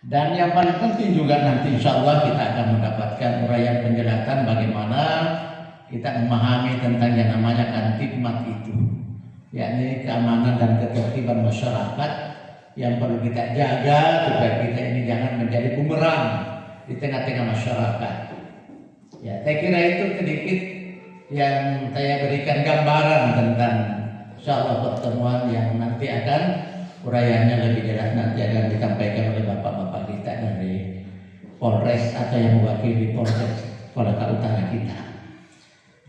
Dan yang paling penting juga nanti insya Allah kita akan mendapatkan uraian penjelasan bagaimana kita memahami tentang yang namanya Kamtibmas itu, yakni keamanan dan ketertiban masyarakat yang perlu kita jaga supaya kita ini jangan menjadi bumerang di tengah-tengah masyarakat. Ya, saya kira itu sedikit yang saya berikan gambaran tentang insya Allah pertemuan yang nanti akan uraiannya lebih jelas nanti akan disampaikan oleh bapak-bapak kita dari Polres atau yang mewakili Polres Kolaka Utara kita.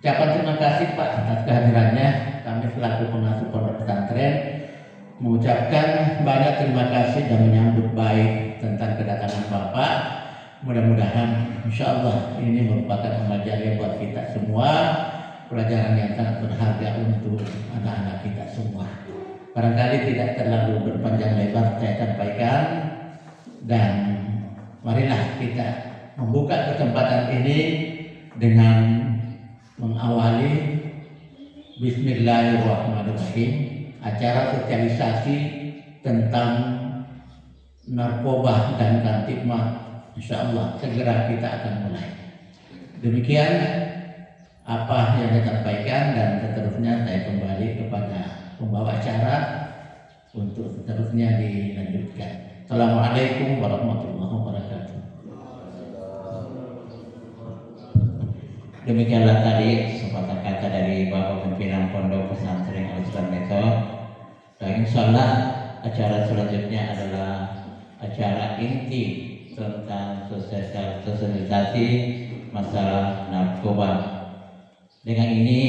Ucapan terima kasih Pak atas kehadirannya. Kami selaku pengasuh pondok pesantren mengucapkan banyak terima kasih dan menyambut baik tentang kedatangan Bapak. Mudah-mudahan insya Allah ini merupakan amal jariah buat kita semua, pelajaran yang sangat berharga untuk anak-anak kita semua. Barangkali tidak terlalu berpanjang lebar saya sampaikan, dan marilah kita membuka kesempatan ini dengan mengawali Bismillahirrahmanirrahim, acara sosialisasi tentang narkoba dan Kamtibmas. Insya Allah segera kita akan mulai. Demikian apa yang saya sampaikan, dan seterusnya saya kembali kepada pembawa acara untuk seterusnya dilanjutkan. Assalamualaikum warahmatullahi wabarakatuh. Demikianlah tadi sepatah kata dari Bapak Pimpinan Pondok Pesantren Al-Islam Method. Dan insyaallah acara selanjutnya adalah acara inti tentang sosialisasi masalah narkoba. Dengan ini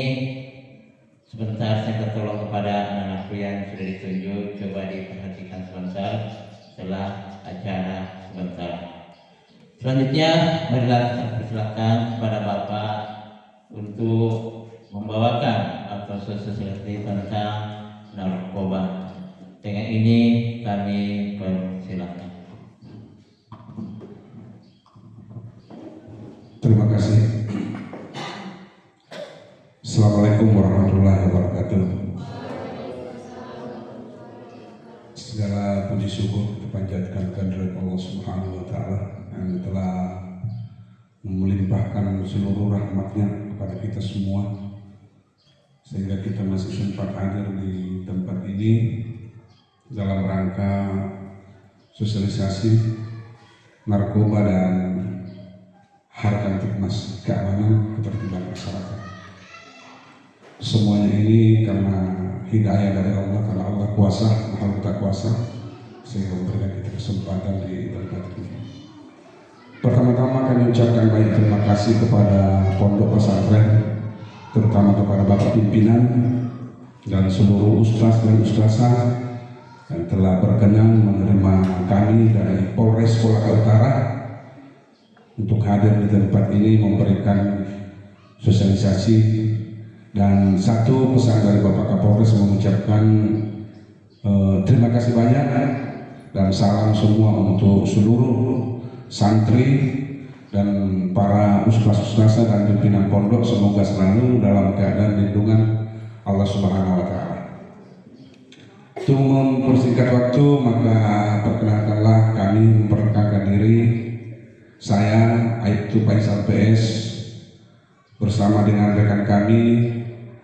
sebentar saya tolong kepada anak-anakku yang sudah ditunjuk, coba diperhatikan sebentar setelah acara sebentar. Selanjutnya marilah saya persilakan kepada Bapak untuk membawakan atau sosialisasi tentang narkoba. Dengan ini kami persilakan. Terima kasih. Assalamualaikum warahmatullahi wabarakatuh. Segala puji syukur kita panjatkan kehadirat Allah Subhanahu wa Ta'ala yang telah melimpahkan seluruh rahmatnya kepada kita semua, sehingga kita masih sempat hadir di tempat ini dalam rangka sosialisasi narkoba dan Kamtibmas, keamanan ketertiban masyarakat. Semuanya ini karena hidayah dari Allah, karena Allah kuasa, Maha tak kuasa, sehingga memberikan kita kesempatan di tempat ini. Pertama-tama kami ucapkan banyak terima kasih kepada Pondok Pesantren, terutama kepada Bapak Pimpinan dan seluruh ustaz dan ustazah yang telah berkenan menerima kami dari Polres Kolaka Utara untuk hadir di tempat ini memberikan sosialisasi. Dan satu pesan dari Bapak Kapolres mengucapkan terima kasih banyak dan salam semua untuk seluruh santri dan para ustaz-ustazah dan pimpinan pondok, semoga selalu dalam keadaan lindungan Allah Subhanahu wa Ta'ala. Untuk mempersingkat waktu, maka perkenalkanlah kami memperkenalkan diri. Saya Aibtu Faisal PS bersama dengan rekan kami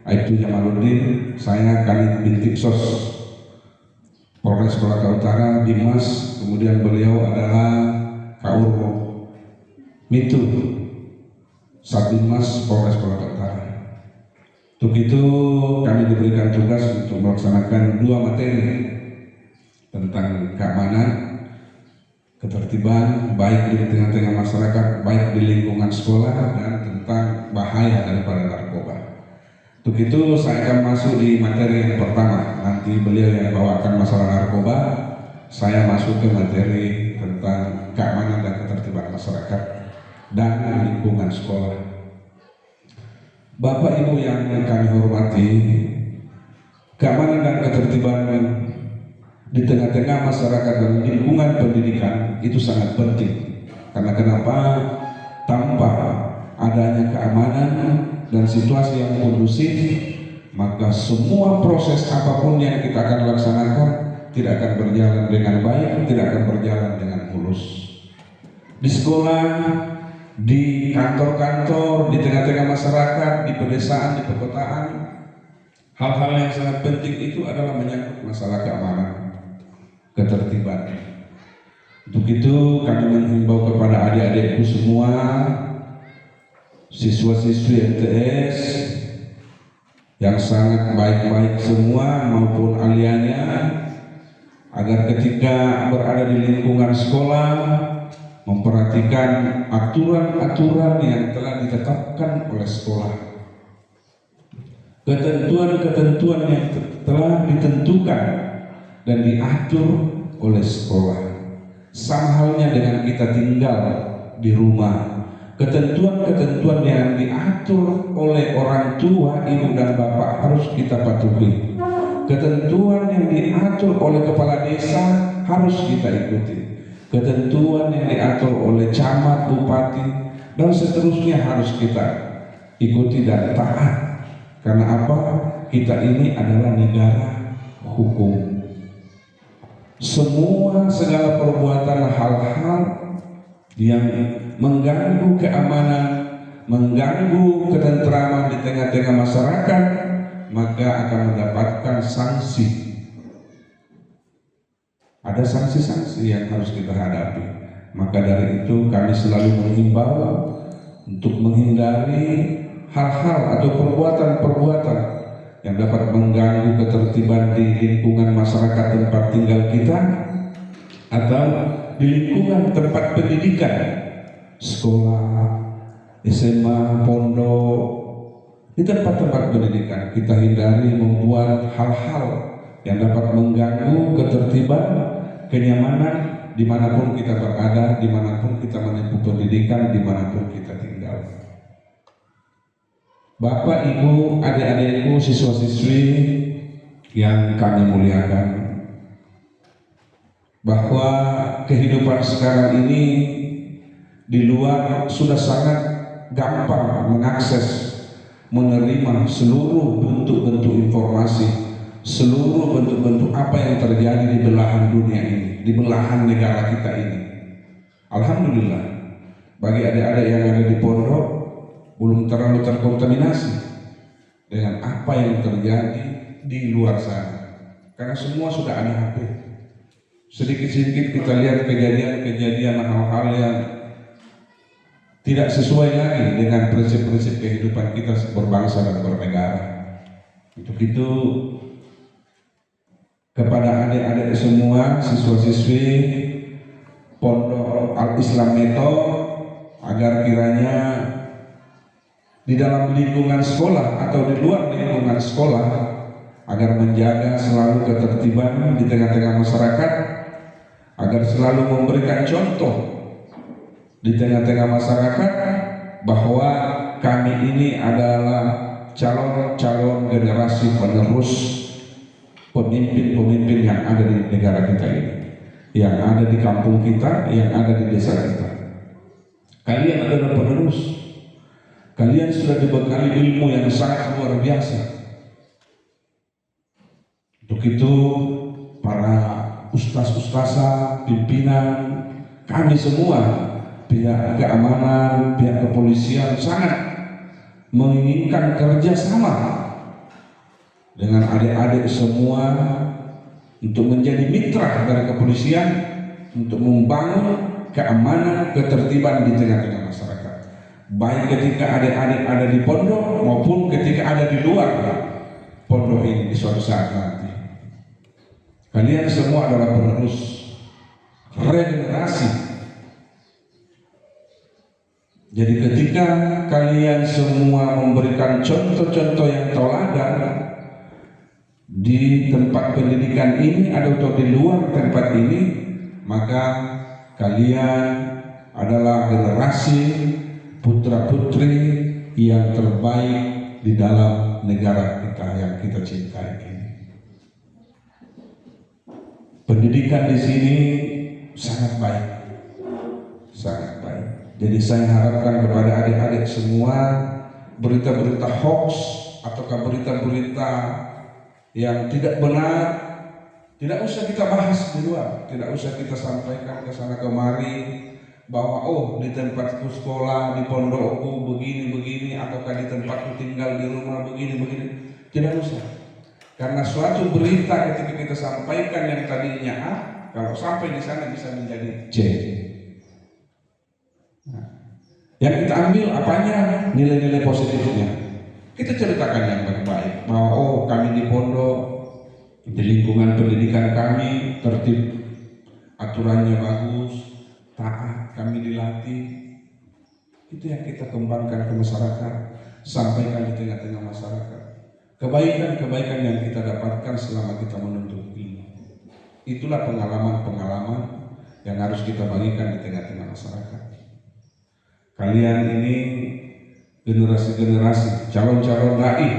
Aibtu Jamaluddin, saya Kanit Bintik Sos Polres Kolaka Utara, Dimas, kemudian beliau adalah Kaur Mitu Sabdimas Polres Kolaka Utara. Untuk itu kami diberikan tugas untuk melaksanakan dua materi tentang keamanan, ketertiban baik di tengah-tengah masyarakat, baik di lingkungan sekolah, dan tentang bahaya daripada narkoba. Untuk itu saya akan masuk di materi yang pertama. Nanti beliau yang bawakan masalah narkoba, saya masuk ke materi tentang keamanan dan ketertiban masyarakat dan lingkungan sekolah. Bapak Ibu yang kami hormati, keamanan dan ketertiban di tengah-tengah masyarakat dan lingkungan pendidikan itu sangat penting. Karena kenapa? Tanpa adanya keamanan dan situasi yang kondusif, maka semua proses apapun yang kita akan laksanakan tidak akan berjalan dengan baik, tidak akan berjalan dengan mulus. menerus. Di sekolah, di kantor-kantor, di tengah-tengah masyarakat, di pedesaan, di perkotaan, hal-hal yang sangat penting itu adalah menyangkut masalah keamanan, ketertiban. Untuk itu kami menghimbau kepada adik-adikku semua, siswa-siswi MTS yang sangat baik-baik semua maupun aliannya, agar ketika berada di lingkungan sekolah memperhatikan aturan-aturan yang telah ditetapkan oleh sekolah, ketentuan-ketentuan yang telah ditentukan dan diatur oleh sekolah. Sama halnya dengan kita tinggal di rumah, ketentuan-ketentuan yang diatur oleh orang tua, ibu dan bapak harus kita patuhi. Ketentuan yang diatur oleh kepala desa harus kita ikuti. Ketentuan yang diatur oleh camat, bupati, dan seterusnya harus kita ikuti dan taat. Karena apa? Kita ini adalah negara hukum. Semua segala perbuatan hal-hal yang mengganggu keamanan, mengganggu ketentraman di tengah-tengah masyarakat, maka akan mendapatkan sanksi. Ada sanksi-sanksi yang harus kita hadapi. Maka dari itu kami selalu menghimbau untuk menghindari hal-hal atau perbuatan-perbuatan yang dapat mengganggu ketertiban di lingkungan masyarakat tempat tinggal kita atau di lingkungan tempat pendidikan, sekolah, SMA, pondok, di tempat-tempat pendidikan. Kita hindari membuat hal-hal yang dapat mengganggu ketertiban, kenyamanan dimanapun kita berada, dimanapun kita menempuh pendidikan, dimanapun kita tinggal. Bapak, Ibu, adik-adikku, siswa-siswi yang kami muliakan, bahwa kehidupan sekarang ini di luar sudah sangat gampang mengakses, menerima seluruh bentuk-bentuk informasi, seluruh bentuk-bentuk apa yang terjadi di belahan dunia ini, di belahan negara kita ini. Alhamdulillah, bagi adik-adik yang ada di pondok belum terlalu terkontaminasi dengan apa yang terjadi di luar sana, karena semua sudah ada HP. Sedikit-sedikit kita lihat kejadian-kejadian hal-hal yang tidak sesuai lagi dengan prinsip-prinsip kehidupan kita berbangsa dan bernegara. Untuk itu, kepada adik-adik semua, siswa-siswi Pondok Al-Islam Meto, agar kiranya di dalam lingkungan sekolah atau di luar lingkungan sekolah, agar menjaga selalu ketertiban di tengah-tengah masyarakat, agar selalu memberikan contoh di tengah-tengah masyarakat bahwa kami ini adalah calon-calon generasi penerus pemimpin-pemimpin yang ada di negara kita ini, yang ada di kampung kita, yang ada di desa kita. Kalian adalah penerus. Kalian sudah dibekali ilmu yang sangat luar biasa. Untuk itu, para ustaz-ustazah, pimpinan, kami semua, pihak keamanan, pihak kepolisian sangat menginginkan kerjasama dengan adik-adik semua untuk menjadi mitra dari kepolisian untuk membangun keamanan, ketertiban di tengah-tengah masyarakat. Baik ketika adik-adik ada di pondok maupun ketika ada di luar pondok ini di suatu saat nanti. Kalian semua adalah penerus regenerasi. Jadi ketika kalian semua memberikan contoh-contoh yang teladan di tempat pendidikan ini atau di luar tempat ini, maka kalian adalah generasi putra-putri yang terbaik di dalam negara kita yang kita cintai ini. Pendidikan di sini sangat baik, sangat baik. Jadi saya harapkan kepada adik-adik semua, berita-berita hoax ataukah berita-berita yang tidak benar tidak usah kita bahas di luar, tidak usah kita sampaikan ke sana kemari bahwa oh di tempatku sekolah, di pondokku begini-begini, ataukah di tempatku tinggal di rumah begini-begini. Tidak usah. Karena suatu berita ketika kita sampaikan yang tadinya A, kalau sampai di sana bisa menjadi C. Nah, yang kita ambil apanya? Nilai-nilai positifnya. Kita ceritakan yang baik-baik bahwa oh kami di pondok, di lingkungan pendidikan kami tertib, aturannya bagus, taat, kami dilatih. Itu yang kita kembangkan ke masyarakat, sampaikan di tengah-tengah masyarakat. Kebaikan-kebaikan yang kita dapatkan selama kita menuntut ilmu. Itulah pengalaman-pengalaman yang harus kita bagikan di tengah-tengah masyarakat. Kalian ini generasi-generasi, calon-calon dai,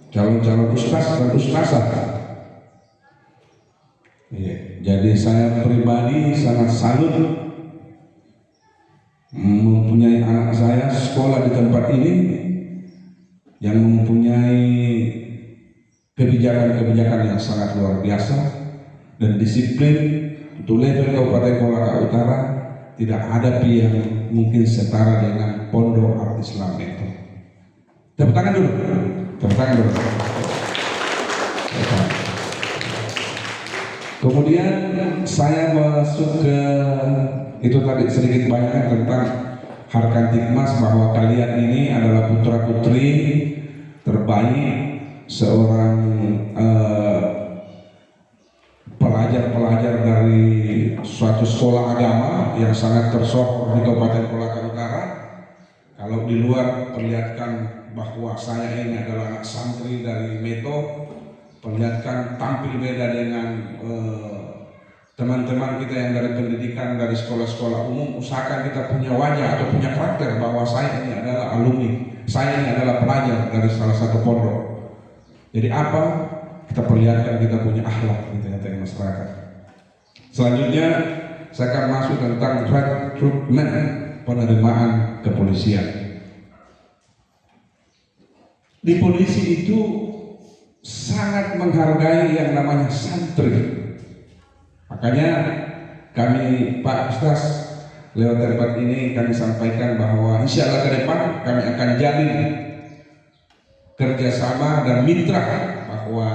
calon-calon ustaz dan ustazah. Iya. Jadi saya pribadi sangat salut mempunyai anak saya sekolah di tempat ini yang mempunyai kebijakan-kebijakan yang sangat luar biasa dan disiplin untuk level Kabupaten Kolaka Utara. Tidak ada yang mungkin setara dengan Pondok Al-Islam itu. Tepuk tangan dulu. Tepuk tangan dulu. Kemudian saya masuk ke itu tadi sedikit banyak tentang Harkan Tikmas, bahwa kalian ini adalah putra putri terbaik seorang pelajar-pelajar dari suatu sekolah agama yang sangat tersohor di Kabupaten Kolaka Utara. Kalau di luar perlihatkan bahwa saya ini adalah anak santri dari Meto, perlihatkan tampil beda dengan teman-teman kita yang dari pendidikan, dari sekolah-sekolah umum. Usahakan kita punya wajah atau punya karakter bahwa saya ini adalah alumni, saya ini adalah pelajar dari salah satu pondok. Jadi apa? Kita perlihatkan kita punya akhlak di tengah-tengah masyarakat. Selanjutnya saya akan masuk tentang rekrutmen, penerimaan kepolisian. Di polisi itu sangat menghargai yang namanya santri. Makanya kami Pak Ustaz lewat tempat ini kami sampaikan bahwa insya Allah ke depan kami akan jalin kerjasama dan mitra, bahwa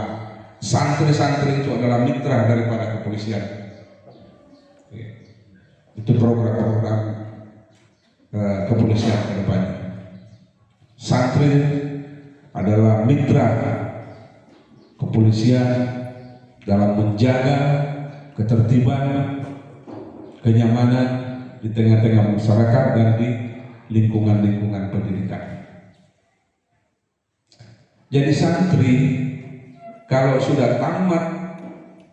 santri-santri itu adalah mitra daripada kepolisian. Itu program-program kepolisian ke depannya. Santri adalah mitra kepolisian dalam menjaga ketertiban, kenyamanan di tengah-tengah masyarakat dan di lingkungan-lingkungan pendidikan. Jadi santri kalau sudah tamat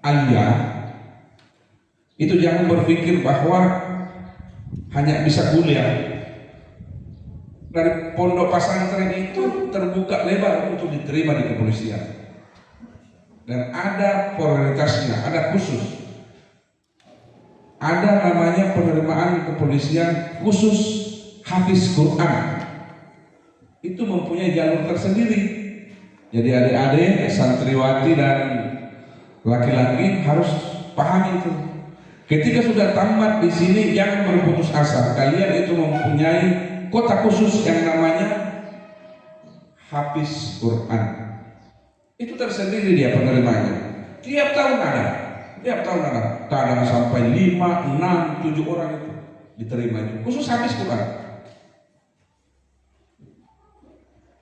aliyah itu jangan berpikir bahwa hanya bisa kuliah. Dari pondok pesantren itu terbuka lebar untuk diterima di kepolisian. Dan ada prioritasnya, ada khusus. Ada namanya penerimaan kepolisian khusus hafiz Quran. Itu mempunyai jalur tersendiri. Jadi adik-adik, santriwati dan laki-laki harus paham itu. Ketika sudah tamat di sini jangan berputus asa. Kalian itu mempunyai kota khusus yang namanya hafiz Quran. Itu tersendiri dia penerimanya. Tiap tahun ada. Tiap tahun ada. Kadang sampai 5, 6, 7 orang itu diterima itu. Khusus hafiz Quran.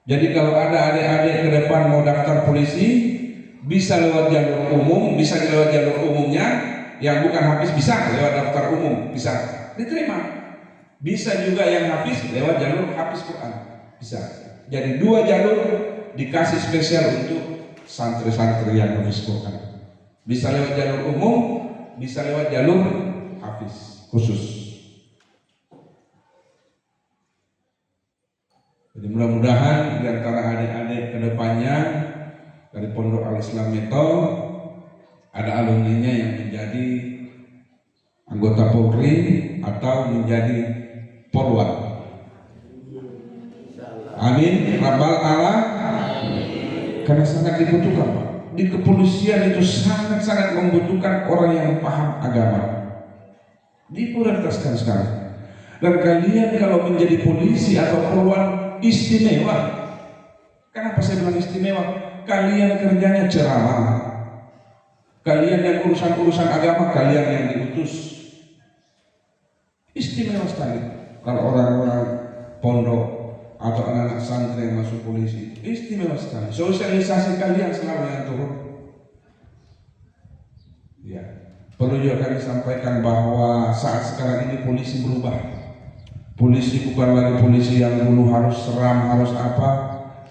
Jadi kalau ada adik-adik ke depan mau daftar polisi, bisa lewat jalur umum, bisa lewat jalur umumnya. Yang bukan hafiz bisa lewat daftar umum, bisa diterima. Bisa juga yang hafiz lewat jalur hafiz Quran, bisa. Jadi 2 jalur dikasih spesial untuk santri-santri yang hafiz Quran. Bisa lewat jalur umum, bisa lewat jalur hafiz khusus. Jadi mudah-mudahan di antara adik-adik kedepannya dari Pondok Al-Islam Meto ada alumninya yang menjadi anggota Polri atau menjadi Polwan. Amin. Rabbal alamin. Karena sangat dibutuhkan, Pak. Di kepolisian itu sangat-sangat membutuhkan orang yang paham agama. diprioritaskan sekali. Dan kalian kalau menjadi polisi atau poluan istimewa. Kenapa saya bilang istimewa? Kalian kerjanya ceramah. Kalian yang urusan-urusan agama, kalian yang diutus. Istimewa sekali. Kalau orang-orang pondok atau anak-anak santri yang masuk polisi, istimewa sekali. Sosialisasi kalian selalu yang turun. Ya, perlu juga kami sampaikan bahwa saat sekarang ini polisi berubah. Polisi bukan lagi polisi yang dulu harus seram, harus apa.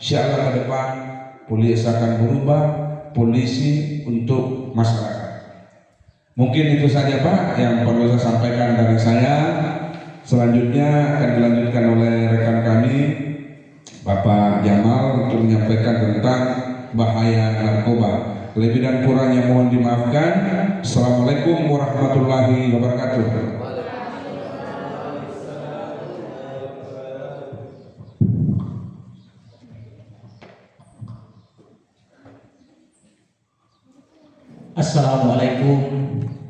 Insyaallah ke depan polisi akan berubah, polisi untuk masyarakat. Mungkin itu saja Pak yang perlu saya sampaikan dari saya. Selanjutnya akan dilanjutkan oleh rekan kami Bapak Jamal untuk menyampaikan tentang bahaya narkoba. Lebih dan kurangnya mohon dimaafkan. Assalamualaikum warahmatullahi wabarakatuh. Assalamualaikum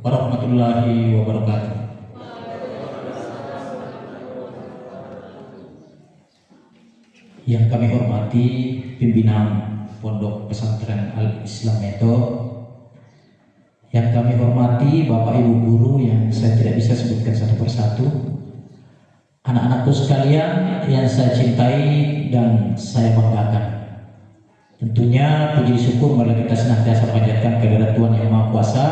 warahmatullahi wabarakatuh. Yang kami hormati pimpinan Pondok Pesantren Al-Islam Meto, yang kami hormati Bapak Ibu guru yang saya tidak bisa sebutkan satu persatu, anak-anakku sekalian yang saya cintai dan saya banggakan. Tentunya puji syukur marilah kita senantiasa panjatkan kehadirat Tuhan Yang Maha Kuasa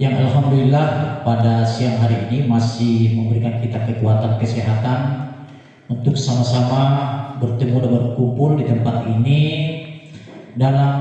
yang alhamdulillah pada siang hari ini masih memberikan kita kekuatan kesehatan untuk sama-sama bertemu dan berkumpul di tempat ini dalam